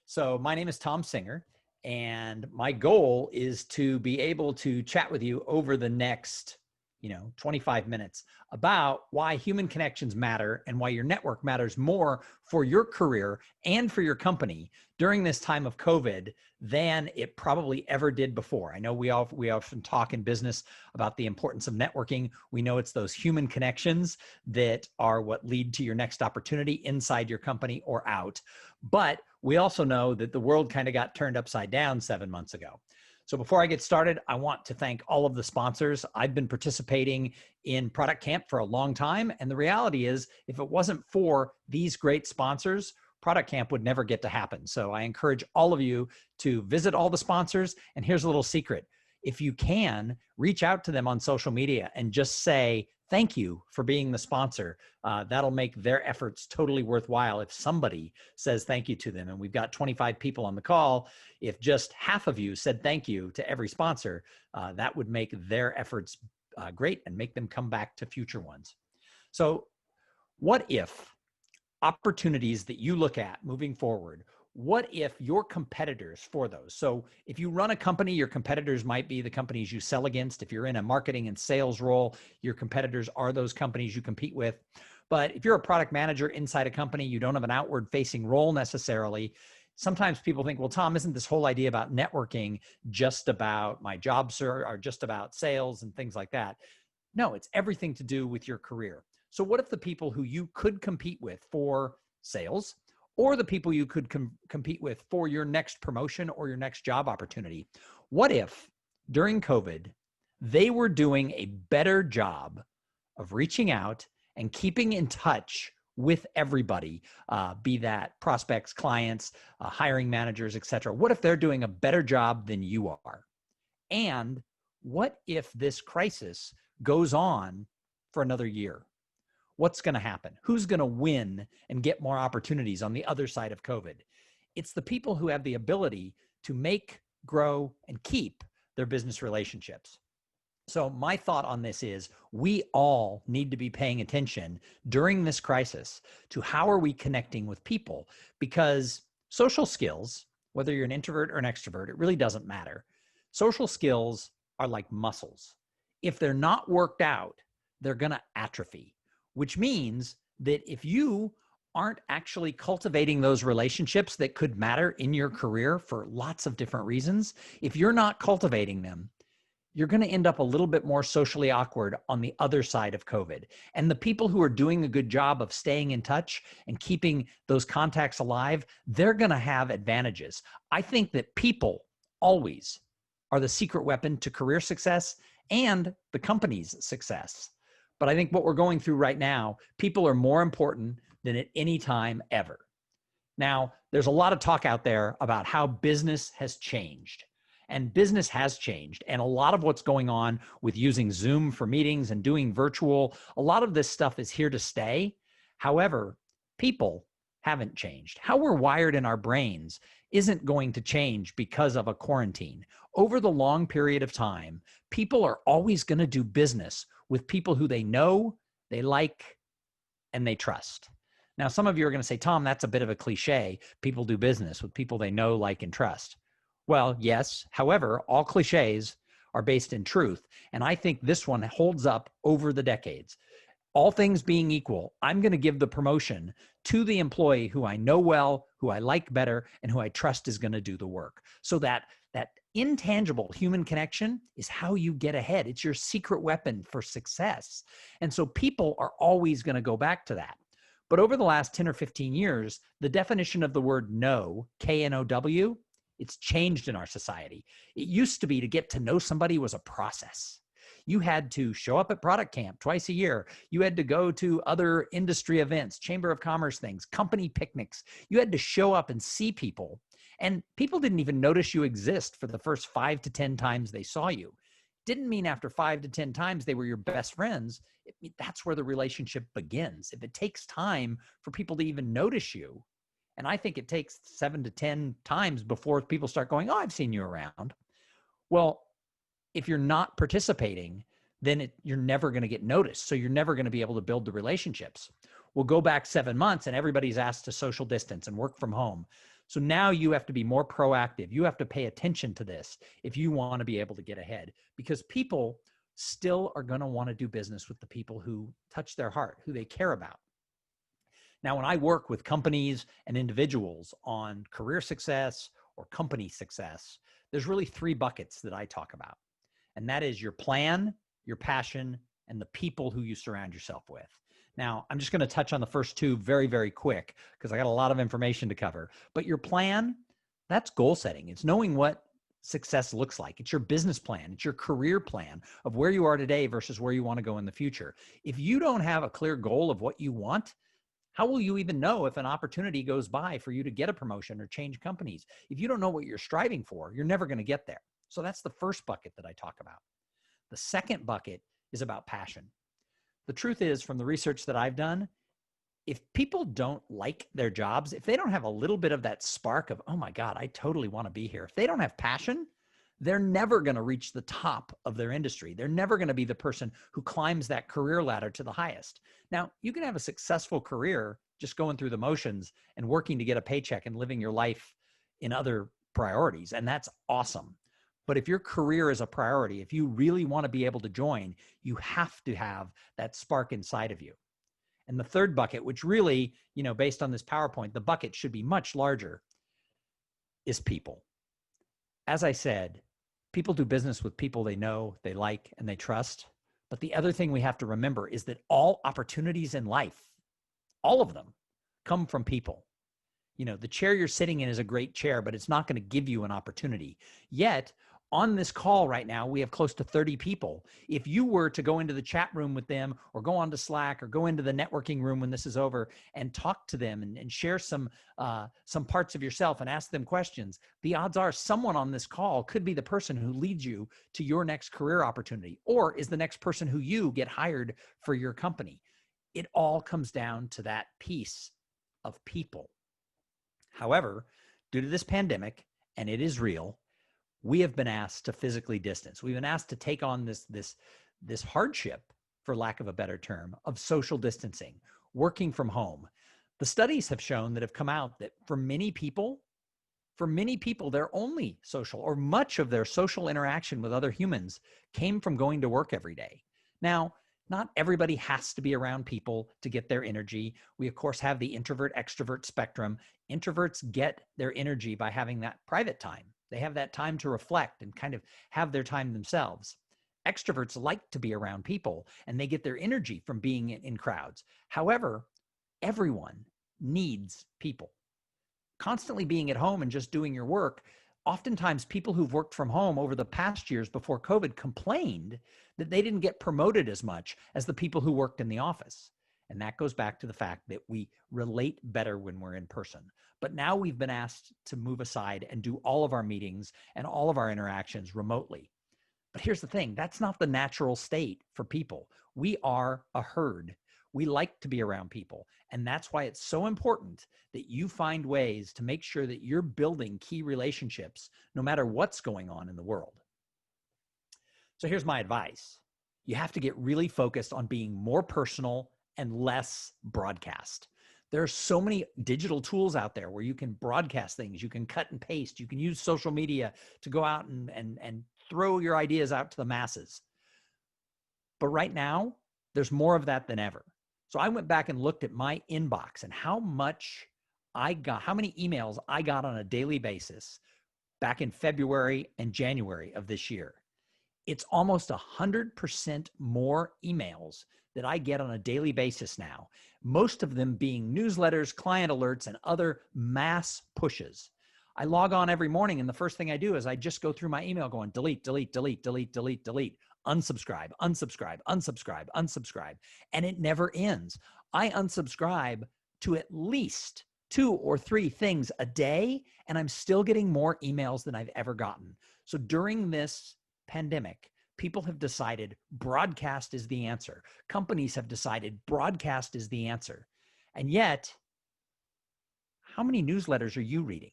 So my name is Thom Singer, and my goal is to be able to chat with you over the next, 25 minutes about why human connections matter and why your network matters more for your career and for your company during this time of COVID than it probably ever did before. I know we often talk in business about the importance of networking. We know it's those human connections that are what lead to your next opportunity inside your company or out. But we also know that the world kind of got turned upside down 7 months ago. So before I get started, I want to thank all of the sponsors. I've been participating in ProductCamp for a long time. And the reality is, if it wasn't for these great sponsors, ProductCamp would never get to happen. So I encourage all of you to visit all the sponsors. And here's a little secret. If you can, reach out to them on social media and just say, thank you for being the sponsor. That'll make their efforts totally worthwhile if somebody says thank you to them. And we've got 25 people on the call. If just half of you said thank you to every sponsor, that would make their efforts great and make them come back to future ones. So what if opportunities that you look at moving forward, what if your competitors for those? So if you run a company, your competitors might be the companies you sell against. If you're in a marketing and sales role, your competitors are those companies you compete with. But if you're a product manager inside a company, you don't have an outward facing role necessarily. Sometimes people think, well, Thom, isn't this whole idea about networking just about my job, sir, or just about sales and things like that? No, it's everything to do with your career. So what if the people who you could compete with for sales, or the people you could compete with for your next promotion or your next job opportunity, what if during COVID, they were doing a better job of reaching out and keeping in touch with everybody, be that prospects, clients, hiring managers, et cetera? What if they're doing a better job than you are? And what if this crisis goes on for another year? What's going to happen? Who's going to win and get more opportunities on the other side of COVID? It's the people who have the ability to make, grow, and keep their business relationships. So my thought on this is we all need to be paying attention during this crisis to how are we connecting with people, because social skills, whether you're an introvert or an extrovert, it really doesn't matter. Social skills are like muscles. If they're not worked out, they're going to atrophy. Which means that if you aren't actually cultivating those relationships that could matter in your career for lots of different reasons, if you're not cultivating them, you're going to end up a little bit more socially awkward on the other side of COVID. And the people who are doing a good job of staying in touch and keeping those contacts alive, they're going to have advantages. I think that people always are the secret weapon to career success and the company's success. But I think what we're going through right now, people are more important than at any time ever. Now, there's a lot of talk out there about how business has changed. And business has changed. And a lot of what's going on with using Zoom for meetings and doing virtual, a lot of this stuff is here to stay. However, people haven't changed. How we're wired in our brains isn't going to change because of a quarantine. Over the long period of time, people are always going to do business with people who they know, they like, and they trust. Now, some of you are going to say, Thom, that's a bit of a cliche. People do business with people they know, like, and trust. Well, yes. However, all cliches are based in truth. And I think this one holds up over the decades. All things being equal, I'm going to give the promotion to the employee who I know well, who I like better, and who I trust is going to do the work. So that intangible human connection is how you get ahead. It's your secret weapon for success. And so people are always going to go back to that. But over the last 10 or 15 years, the definition of the word know, K-N-O-W, it's changed in our society. It used to be to get to know somebody was a process. You had to show up at ProductCamp twice a year. You had to go to other industry events, Chamber of Commerce things, company picnics. You had to show up and see people. And people didn't even notice you exist for the first 5 to 10 times they saw you. Didn't mean after 5 to 10 times they were your best friends. That's where the relationship begins. If it takes time for people to even notice you, and I think it takes 7 to 10 times before people start going, oh, I've seen you around. Well, if you're not participating, then you're never going to get noticed. So you're never going to be able to build the relationships. We'll go back 7 months and everybody's asked to social distance and work from home. So now you have to be more proactive. You have to pay attention to this if you want to be able to get ahead, because people still are going to want to do business with the people who touch their heart, who they care about. Now, when I work with companies and individuals on career success or company success, there's really three buckets that I talk about. And that is your plan, your passion, and the people who you surround yourself with. Now, I'm just going to touch on the first two very, very quick because I got a lot of information to cover. But your plan, that's goal setting. It's knowing what success looks like. It's your business plan. It's your career plan of where you are today versus where you want to go in the future. If you don't have a clear goal of what you want, how will you even know if an opportunity goes by for you to get a promotion or change companies? If you don't know what you're striving for, you're never going to get there. So that's the first bucket that I talk about. The second bucket is about passion. The truth is, from the research that I've done, if people don't like their jobs, if they don't have a little bit of that spark of, oh my God, I totally want to be here. If they don't have passion, they're never going to reach the top of their industry. They're never going to be the person who climbs that career ladder to the highest. Now, you can have a successful career just going through the motions and working to get a paycheck and living your life in other priorities, and that's awesome. But if your career is a priority, if you really want to be able to join, you have to have that spark inside of you. And the third bucket, which really, based on this PowerPoint, the bucket should be much larger, is people. As I said, people do business with people they know, they like, and they trust. But the other thing we have to remember is that all opportunities in life, all of them, come from people. The chair you're sitting in is a great chair, but it's not going to give you an opportunity. Yet, on this call right now, we have close to 30 people. If you were to go into the chat room with them or go onto Slack or go into the networking room when this is over and talk to them and share some parts of yourself and ask them questions, the odds are someone on this call could be the person who leads you to your next career opportunity or is the next person who you get hired for your company. It all comes down to that piece of people. However, due to this pandemic, and it is real, we have been asked to physically distance. We've been asked to take on this hardship, for lack of a better term, of social distancing, working from home. The studies have shown that have come out that for many people, their only social or much of their social interaction with other humans came from going to work every day. Now, not everybody has to be around people to get their energy. We, of course, have the introvert-extrovert spectrum. Introverts get their energy by having that private time. They have that time to reflect and kind of have their time themselves. Extroverts like to be around people, and they get their energy from being in crowds. However, everyone needs people. Constantly being at home and just doing your work, oftentimes people who've worked from home over the past years before COVID complained that they didn't get promoted as much as the people who worked in the office. And that goes back to the fact that we relate better when we're in person. But now we've been asked to move aside and do all of our meetings and all of our interactions remotely. But here's the thing, that's not the natural state for people. We are a herd. We like to be around people. And that's why it's so important that you find ways to make sure that you're building key relationships no matter what's going on in the world. So here's my advice. You have to get really focused on being more personal and less broadcast. There are so many digital tools out there where you can broadcast things, you can cut and paste, you can use social media to go out and throw your ideas out to the masses. But right now, there's more of that than ever. So I went back and looked at my inbox and how many emails I got on a daily basis back in February and January of this year. It's almost 100% more emails that I get on a daily basis now, most of them being newsletters, client alerts, and other mass pushes. I log on every morning, and the first thing I do is I just go through my email going delete, delete, delete, delete, delete, delete, unsubscribe, unsubscribe, unsubscribe, unsubscribe, and it never ends. I unsubscribe to at least 2 or 3 things a day, and I'm still getting more emails than I've ever gotten. So during this pandemic, people have decided broadcast is the answer. Companies have decided broadcast is the answer. And yet, how many newsletters are you reading?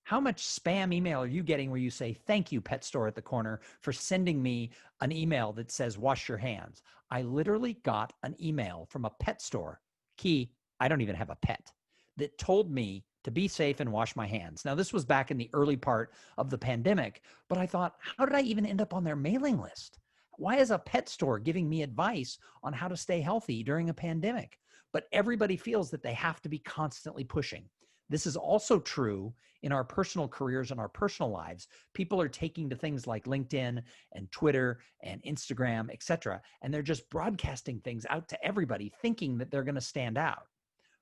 How much spam email are you getting where you say, thank you, pet store at the corner, for sending me an email that says, wash your hands? I literally got an email from a pet store. Key, I don't even have a pet, that told me to be safe and wash my hands. Now, this was back in the early part of the pandemic, but I thought, how did I even end up on their mailing list? Why is a pet store giving me advice on how to stay healthy during a pandemic? But everybody feels that they have to be constantly pushing. This is also true in our personal careers and our personal lives. People are taking to things like LinkedIn and Twitter and Instagram, etc., and they're just broadcasting things out to everybody thinking that they're going to stand out.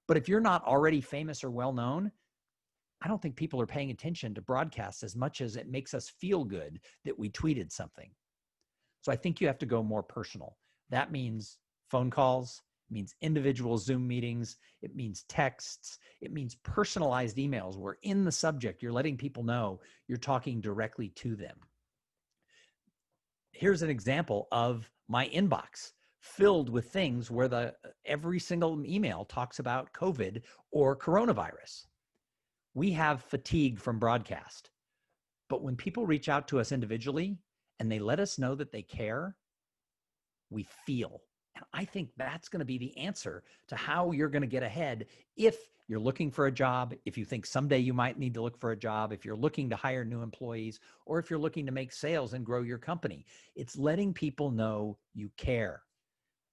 But if you're not already famous or well known, I don't think people are paying attention to broadcasts as much as it makes us feel good that we tweeted something. So I think you have to go more personal. That means phone calls, it means individual Zoom meetings, it means texts, it means personalized emails where in the subject, you're letting people know you're talking directly to them. Here's an example of my inbox filled with things where every single email talks about COVID or coronavirus. We have fatigue from broadcast, but when people reach out to us individually and they let us know that they care, we feel. And I think that's going to be the answer to how you're going to get ahead if you're looking for a job, if you think someday you might need to look for a job, if you're looking to hire new employees, or if you're looking to make sales and grow your company. It's letting people know you care.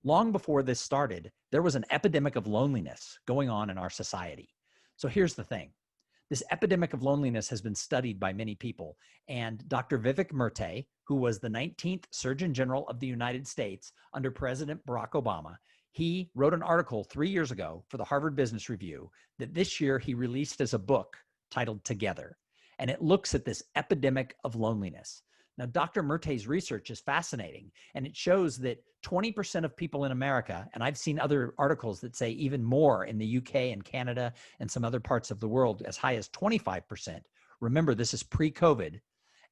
Long before this started, there was an epidemic of loneliness going on in our society. So here's the thing. This epidemic of loneliness has been studied by many people. And Dr. Vivek Murthy, who was the 19th Surgeon General of the United States under President Barack Obama, he wrote an article 3 years ago for the Harvard Business Review that this year he released as a book titled Together. And it looks at this epidemic of loneliness. Now, Dr. Murthy's research is fascinating, and it shows that 20% of people in America, and I've seen other articles that say even more in the UK and Canada and some other parts of the world, as high as 25%, remember this is pre-COVID,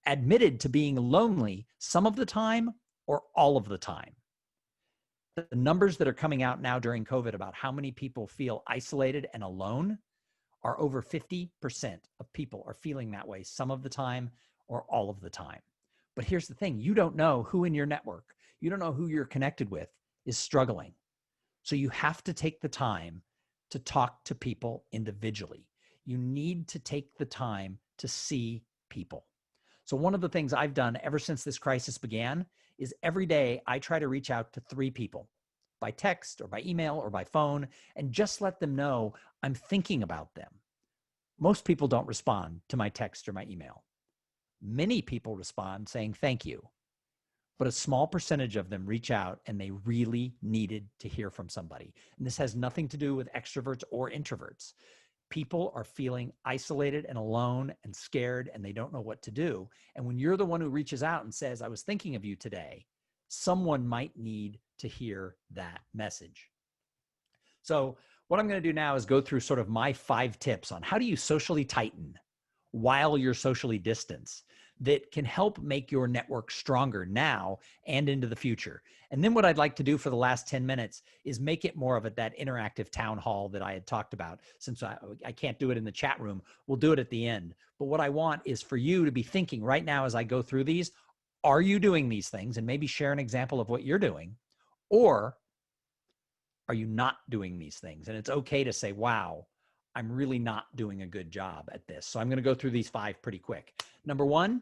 admitted to being lonely some of the time or all of the time. The numbers that are coming out now during COVID about how many people feel isolated and alone are over 50% of people are feeling that way some of the time or all of the time. But here's the thing, you don't know who in your network, you don't know who you're connected with is struggling. So you have to take the time to talk to people individually. You need to take the time to see people. So one of the things I've done ever since this crisis began is every day I try to reach out to 3 people by text or by email or by phone and just let them know I'm thinking about them. Most people don't respond to my text or my email. Many people respond saying thank you, but a small percentage of them reach out and they really needed to hear from somebody. And this has nothing to do with extroverts or introverts. People are feeling isolated and alone and scared and they don't know what to do. And when you're the one who reaches out and says, I was thinking of you today, someone might need to hear that message. So what I'm going to do now is go through sort of my 5 tips on how do you socially tighten while you're socially distanced that can help make your network stronger now and into the future. And then what I'd like to do for the last 10 minutes is make it more of that interactive town hall that I had talked about. Since I can't do it in the chat room, we'll do it at the end. But what I want is for you to be thinking right now as I go through these, are you doing these things? And maybe share an example of what you're doing. Or are you not doing these things? And it's okay to say, wow, I'm really not doing a good job at this. So I'm going to go through these 5 pretty quick. Number 1,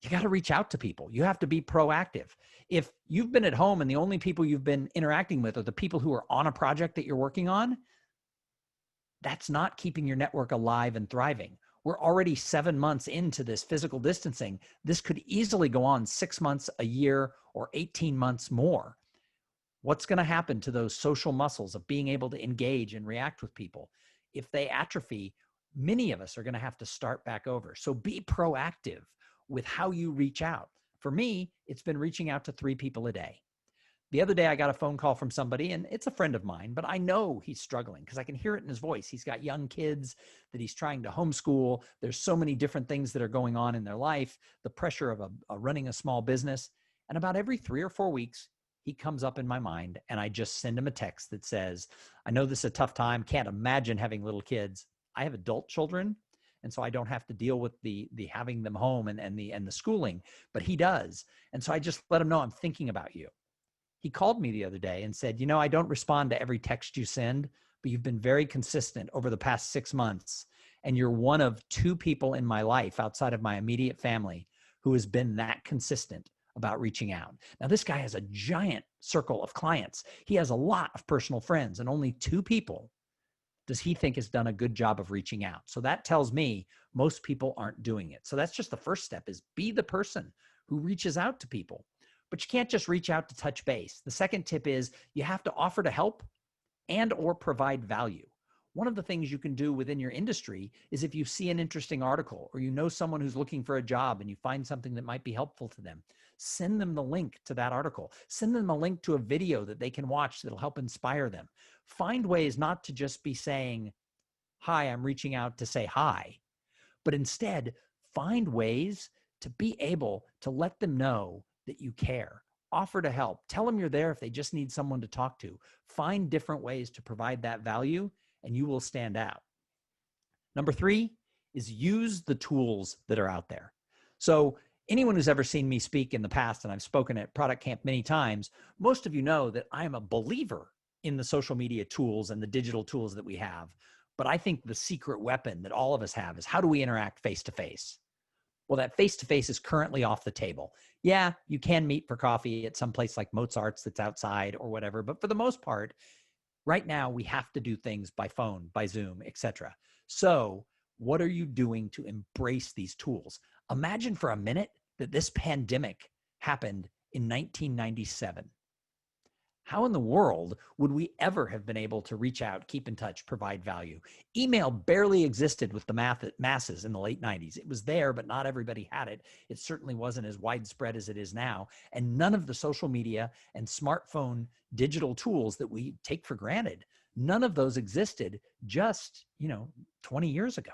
you got to reach out to people. You have to be proactive. If you've been at home and the only people you've been interacting with are the people who are on a project that you're working on, that's not keeping your network alive and thriving. We're already 7 months into this physical distancing. This could easily go on 6 months, a year, or 18 months more. What's going to happen to those social muscles of being able to engage and react with people? If they atrophy, many of us are going to have to start back over. So be proactive with how you reach out. For me, it's been reaching out to 3 people a day. The other day, I got a phone call from somebody, and it's a friend of mine, but I know he's struggling because I can hear it in his voice. He's got young kids that he's trying to homeschool. There's so many different things that are going on in their life, the pressure of running a small business. And about every 3 or 4 weeks, he comes up in my mind, and I just send him a text that says, I know this is a tough time. Can't imagine having little kids. I have adult children, and so I don't have to deal with the having them home and the schooling, but he does. And so I just let him know I'm thinking about you. He called me the other day and said, I don't respond to every text you send, but you've been very consistent over the past 6 months. And you're one of 2 people in my life outside of my immediate family who has been that consistent about reaching out. Now, this guy has a giant circle of clients. He has a lot of personal friends, and only 2 people does he think has done a good job of reaching out. So that tells me most people aren't doing it. So that's just the first step, is be the person who reaches out to people. But you can't just reach out to touch base. The second tip is you have to offer to help and or provide value. One of the things you can do within your industry is, if you see an interesting article or you know someone who's looking for a job and you find something that might be helpful to them, send them the link to that article. Send them a link to a video that they can watch that'll help inspire them. Find ways not to just be saying, hi, I'm reaching out to say hi, but instead find ways to be able to let them know that you care. Offer to help. Tell them you're there if they just need someone to talk to. Find different ways to provide that value, and you will stand out. Number 3 is use the tools that are out there. So anyone who's ever seen me speak in the past, and I've spoken at ProductCamp many times, most of you know that I am a believer in the social media tools and the digital tools that we have. But I think the secret weapon that all of us have is, how do we interact face-to-face? Well, that face-to-face is currently off the table. Yeah, you can meet for coffee at some place like Mozart's that's outside or whatever, but for the most part, right now we have to do things by phone, by Zoom, etc. So what are you doing to embrace these tools? Imagine for a minute that this pandemic happened in 1997. How in the world would we ever have been able to reach out, keep in touch, provide value? Email barely existed with the masses in the late 90s. It was there, but not everybody had it. It certainly wasn't as widespread as it is now. And none of the social media and smartphone digital tools that we take for granted, none of those existed just, 20 years ago.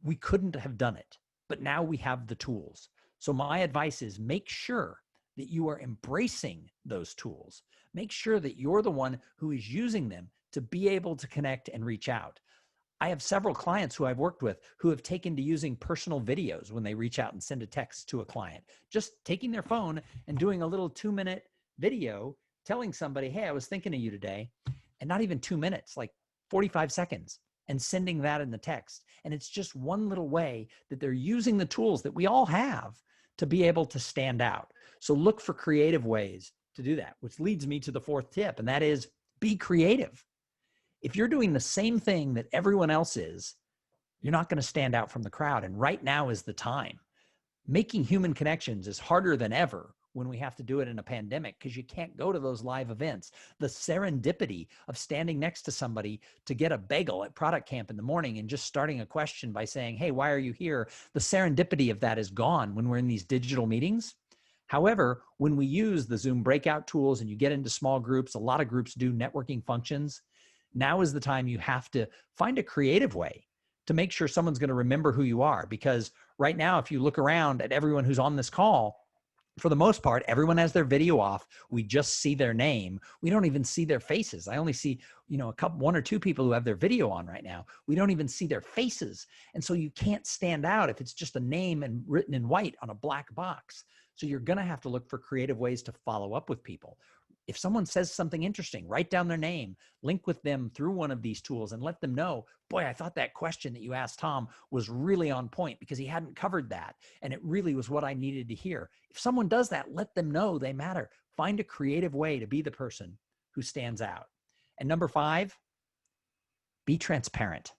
We couldn't have done it, but now we have the tools. So my advice is, make sure that you are embracing those tools. Make sure that you're the one who is using them to be able to connect and reach out. I have several clients who I've worked with who have taken to using personal videos when they reach out and send a text to a client. Just taking their phone and doing a little 2-minute video telling somebody, hey, I was thinking of you today, and not even 2 minutes, like 45 seconds, and sending that in the text. And it's just one little way that they're using the tools that we all have to be able to stand out. So look for creative ways to do that, which leads me to the 4th tip, and that is, be creative. If you're doing the same thing that everyone else is, you're not going to stand out from the crowd. And right now is the time. Making human connections is harder than ever when we have to do it in a pandemic, because you can't go to those live events. The serendipity of standing next to somebody to get a bagel at Product Camp in the morning and just starting a question by saying, hey, why are you here? The serendipity of that is gone when we're in these digital meetings. However, when we use the Zoom breakout tools and you get into small groups, a lot of groups do networking functions. Now is the time you have to find a creative way to make sure someone's going to remember who you are. Because right now, if you look around at everyone who's on this call, for the most part, everyone has their video off. We just see their name. We don't even see their faces. I only see, 1 or 2 people who have their video on right now. We don't even see their faces. And so you can't stand out if it's just a name and written in white on a black box. So you're going to have to look for creative ways to follow up with people. If someone says something interesting, write down their name, link with them through one of these tools, and let them know, boy, I thought that question that you asked Thom was really on point because he hadn't covered that. And it really was what I needed to hear. If someone does that, let them know they matter. Find a creative way to be the person who stands out. And number 5, be transparent.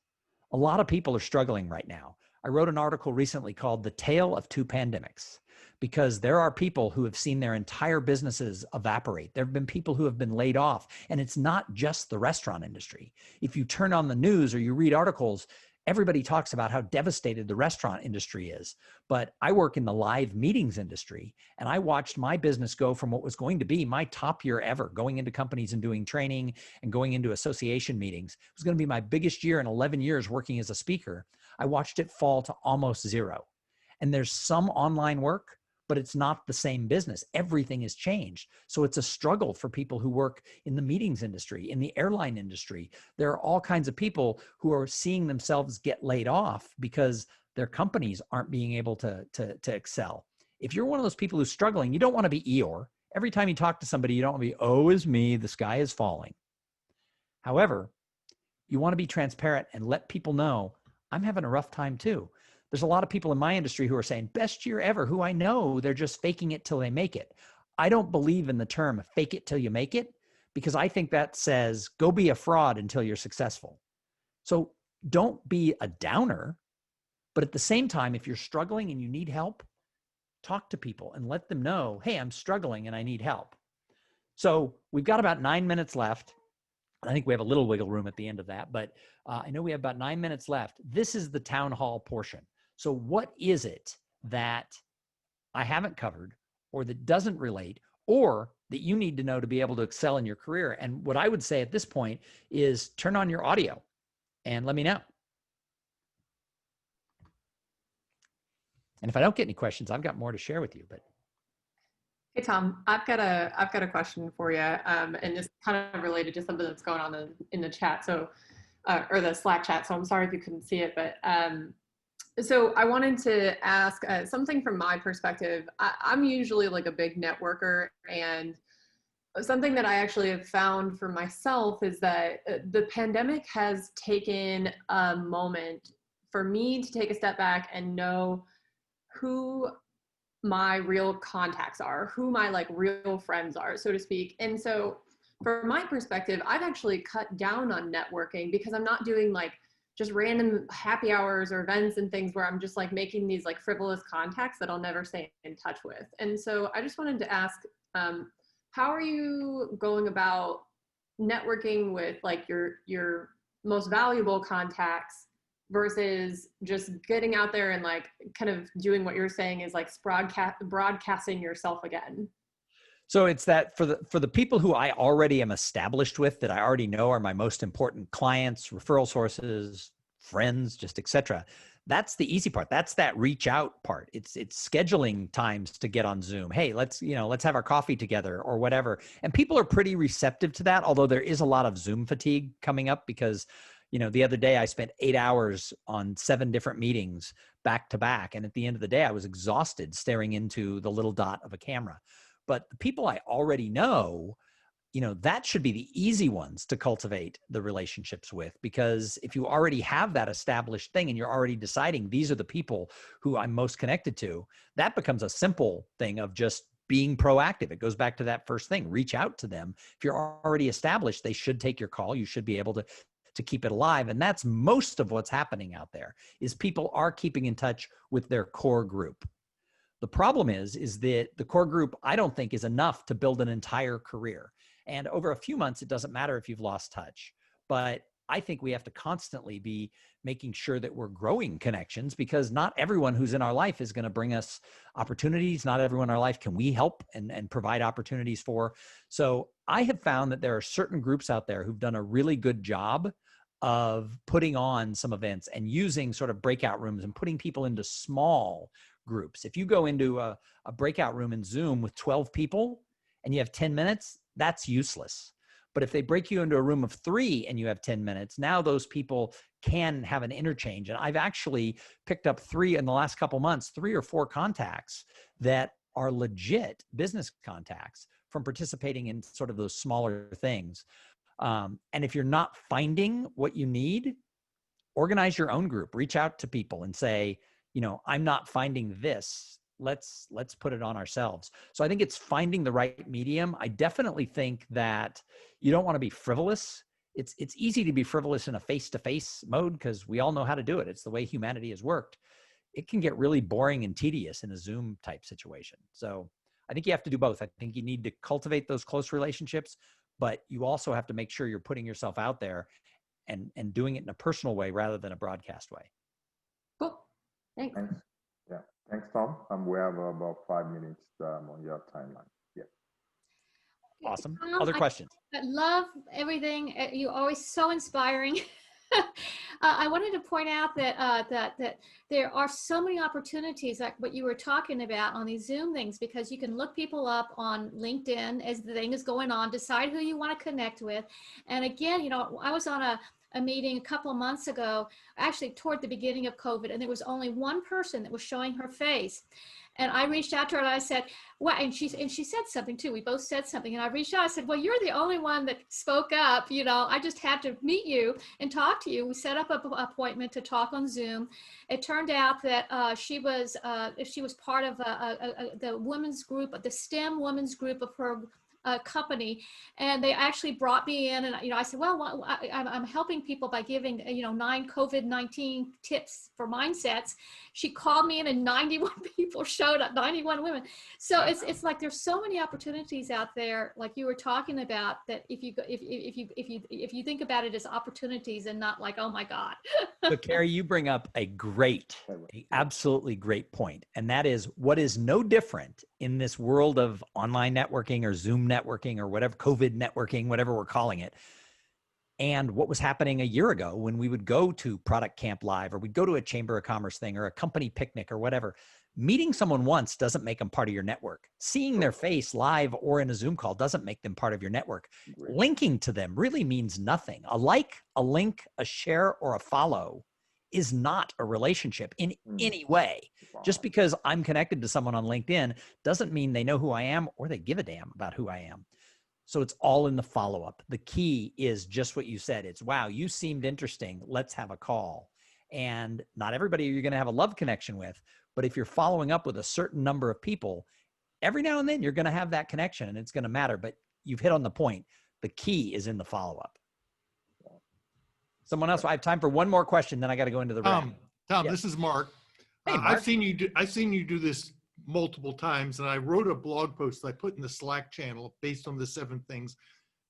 A lot of people are struggling right now. I wrote an article recently called The Tale of Two Pandemics, because there are people who have seen their entire businesses evaporate. There have been people who have been laid off, and it's not just the restaurant industry. If you turn on the news or you read articles, everybody talks about how devastated the restaurant industry is. But I work in the live meetings industry, and I watched my business go from what was going to be my top year ever, going into companies and doing training and going into association meetings. It was going to be my biggest year in 11 years working as a speaker. I watched it fall to almost zero. And there's some online work, but it's not the same business. Everything has changed. So it's a struggle for people who work in the meetings industry, in the airline industry. There are all kinds of people who are seeing themselves get laid off because their companies aren't being able to excel. If you're one of those people who's struggling, you don't want to be Eeyore. Every time you talk to somebody, you don't want to be, oh, is me, the sky is falling. However, you want to be transparent and let people know, I'm having a rough time too. There's a lot of people in my industry who are saying best year ever, who I know they're just faking it till they make it. I don't believe in the term fake it till you make it, because I think that says go be a fraud until you're successful. So don't be a downer, but at the same time, if you're struggling and you need help, talk to people and let them know, hey, I'm struggling and I need help. So we've got about 9 minutes left. I think we have a little wiggle room at the end of that, but I know we have about 9 minutes left. This is the town hall portion. So what is it that I haven't covered, or that doesn't relate, or that you need to know to be able to excel in your career? And what I would say at this point is turn on your audio and let me know. And if I don't get any questions, I've got more to share with you. But hey Thom, I've got a question for you, and just kind of related to something that's going on in the chat. So, or the Slack chat. So I'm sorry if you couldn't see it, but so I wanted to ask something from my perspective. I'm usually like a big networker, and something that I actually have found for myself is that the pandemic has taken a moment for me to take a step back and know who my real contacts are, who my like real friends are, so to speak. And so from my perspective, I've actually cut down on networking because I'm not doing like just random happy hours or events and things where I'm just like making these like frivolous contacts that I'll never stay in touch with. And so I just wanted to ask, how are you going about networking with like your most valuable contacts versus just getting out there and like kind of doing what you're saying is like broadcasting yourself again? so it's that for the people who I already am established with, that I already know are my most important clients, referral sources, friends, just etc. That's the easy part. That's that reach out part. It's scheduling times to get on Zoom. Hey, let's have our coffee together or whatever. And people are pretty receptive to that, although there is a lot of Zoom fatigue coming up because the other day I spent 8 hours on 7 different meetings back to back. And at the end of the day, I was exhausted staring into the little dot of a camera. But the people I already know, that should be the easy ones to cultivate the relationships with, because if you already have that established thing and you're already deciding these are the people who I'm most connected to, that becomes a simple thing of just being proactive. It goes back to that first thing, reach out to them. If you're already established, they should take your call. You should be able to keep it alive. And that's most of what's happening out there, is people are keeping in touch with their core group. The problem is that the core group, I don't think, is enough to build an entire career. And over a few months, it doesn't matter if you've lost touch. But I think we have to constantly be making sure that we're growing connections, because not everyone who's in our life is going to bring us opportunities. Not everyone in our life can we help and provide opportunities for. So I have found that there are certain groups out there who've done a really good job of putting on some events and using sort of breakout rooms and putting people into small groups. If you go into a breakout room in Zoom with 12 people and you have 10 minutes, that's useless. But if they break you into a room of 3 and you have 10 minutes, now those people can have an interchange. And I've actually picked up 3 in the last couple months, 3 or 4 contacts that are legit business contacts from participating in sort of those smaller things. And if you're not finding what you need, organize your own group, reach out to people and say, I'm not finding this. Let's put it on ourselves. So I think it's finding the right medium. I definitely think that you don't want to be frivolous. It's easy to be frivolous in a face-to-face mode because we all know how to do it. It's the way humanity has worked. It can get really boring and tedious in a Zoom type situation. So I think you have to do both. I think you need to cultivate those close relationships, but you also have to make sure you're putting yourself out there and doing it in a personal way rather than a broadcast way. Cool. Thanks. Yeah. Thanks, Thom. We have about 5 minutes on your timeline. Yeah. Awesome. Other questions? I love everything. You're always so inspiring. I wanted to point out that that there are so many opportunities, like what you were talking about on these Zoom things, because you can look people up on LinkedIn as the thing is going on, decide who you want to connect with. And again, I was on a meeting a couple of months ago, actually toward the beginning of COVID, and there was only one person that was showing her face. And I reached out to her and I said, well, and she said something too. We both said something. And I reached out, I said, well, you're the only one that spoke up. You know, I just had to meet you and talk to you. We set up an appointment to talk on Zoom. It turned out that she was part of the women's group, the STEM women's group of her company, and they actually brought me in, and I said, well, I'm helping people by giving 9 COVID-19 tips for mindsets. She called me in, and 91 people showed up, 91 women. So it's like there's so many opportunities out there, like you were talking about, that if you think about it as opportunities and not like, oh my God. So Carrie, you bring up a absolutely great point. And that is what is no different in this world of online networking or Zoom networking or whatever, COVID networking, whatever we're calling it. And what was happening a year ago when we would go to ProductCamp Live, or we'd go to a Chamber of Commerce thing or a company picnic or whatever. Meeting someone once doesn't make them part of your network. Seeing their face live or in a Zoom call doesn't make them part of your network. Linking to them really means nothing. A like, a link, a share, or a follow is not a relationship in any way. Just because I'm connected to someone on LinkedIn doesn't mean they know who I am or they give a damn about who I am. So it's all in the follow-up. The key is just what you said. It's, wow, you seemed interesting. Let's have a call. And not everybody you're going to have a love connection with, but if you're following up with a certain number of people, every now and then you're going to have that connection and it's going to matter. But you've hit on the point. The key is in the follow-up. Someone else, I have time for one more question, then I got to go into the Thom, yes. This is Mark. Hey, Mark. I've seen you do this multiple times, and I wrote a blog post I put in the Slack channel based on the 7 things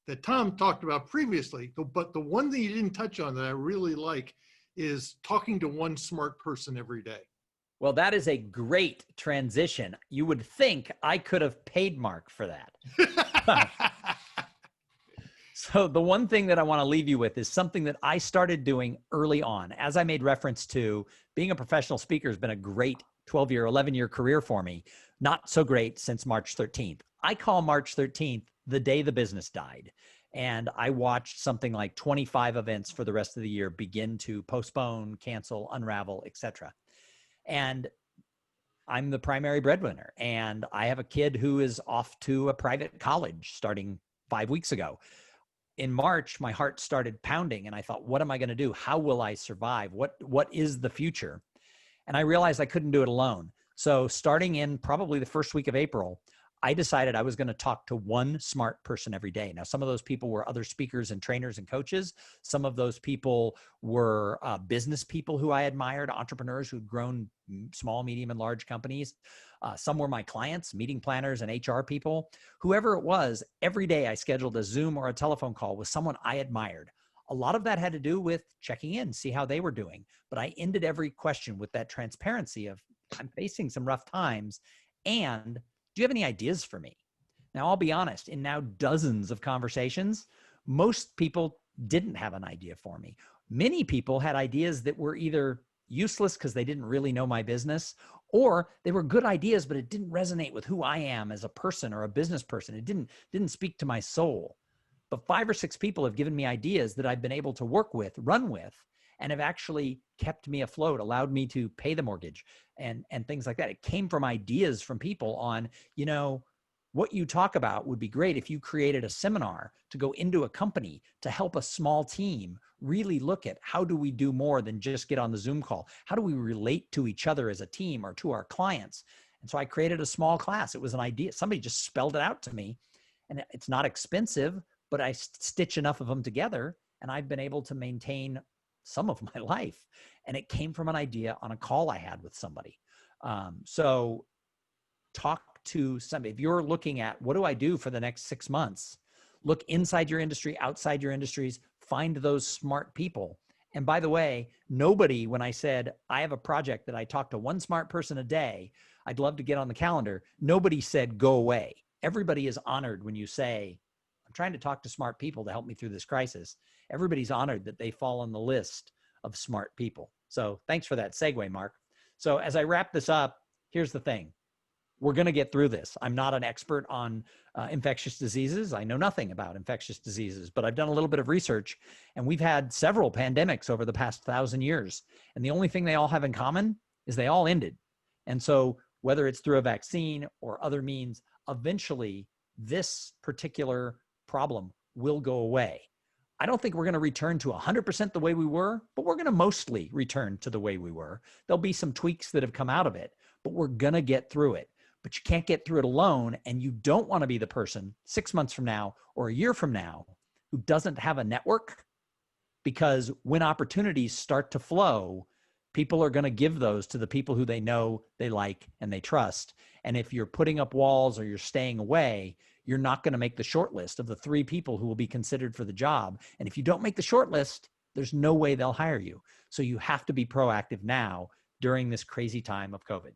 that Thom talked about previously. But the one thing you didn't touch on that I really like is talking to one smart person every day. Well, that is a great transition. You would think I could have paid Mark for that. So the one thing that I want to leave you with is something that I started doing early on. As I made reference to, being a professional speaker has been a great 12-year, 11-year career for me. Not so great since March 13th. I call March 13th the day the business died. And I watched something like 25 events for the rest of the year begin to postpone, cancel, unravel, etc. And I'm the primary breadwinner. And I have a kid who is off to a private college starting 5 weeks ago. In March, my heart started pounding and I thought, what am I going to do? How will I survive? What is the future? And I realized I couldn't do it alone. So starting in probably the first week of April, I decided I was going to talk to one smart person every day. Now, some of those people were other speakers and trainers and coaches. Some of those people were business people who I admired, entrepreneurs who'd grown small, medium, and large companies. Some were my clients, meeting planners and HR people. Whoever it was, every day I scheduled a Zoom or a telephone call with someone I admired. A lot of that had to do with checking in, see how they were doing. But I ended every question with that transparency of, I'm facing some rough times, and do you have any ideas for me? Now, I'll be honest, in now dozens of conversations, most people didn't have an idea for me. Many people had ideas that were either useless because they didn't really know my business, or they were good ideas, but it didn't resonate with who I am as a person or a business person. It didn't speak to my soul. But 5 or 6 people have given me ideas that I've been able to work with, run with, and have actually kept me afloat, allowed me to pay the mortgage and things like that. It came from ideas from people on, what you talk about would be great if you created a seminar to go into a company to help a small team really look at how do we do more than just get on the Zoom call? How do we relate to each other as a team or to our clients? And so I created a small class. It was an idea. Somebody just spelled it out to me, and it's not expensive, but I stitch enough of them together and I've been able to maintain some of my life. And it came from an idea on a call I had with somebody. So talk to somebody. If you're looking at what do I do for the next 6 months, look inside your industry, outside your industries, find those smart people. And by the way, nobody, when I said I have a project that I talk to one smart person a day, I'd love to get on the calendar, nobody said go away. Everybody is honored when you say, I'm trying to talk to smart people to help me through this crisis. Everybody's honored that they fall on the list of smart people. So thanks for that segue, Mark. So as I wrap this up, here's the thing. We're going to get through this. I'm not an expert on infectious diseases. I know nothing about infectious diseases, but I've done a little bit of research, and we've had several pandemics over the past 1,000 years. And the only thing they all have in common is they all ended. And so whether it's through a vaccine or other means, eventually this particular problem will go away. I don't think we're going to return to 100% the way we were, but we're going to mostly return to the way we were. There'll be some tweaks that have come out of it, but we're going to get through it. But you can't get through it alone, and you don't want to be the person 6 months from now or a year from now who doesn't have a network, because when opportunities start to flow, people are going to give those to the people who they know, they like, and they trust. And if you're putting up walls or you're staying away, you're not going to make the short list of the 3 people who will be considered for the job. And if you don't make the short list, there's no way they'll hire you. So you have to be proactive now during this crazy time of COVID.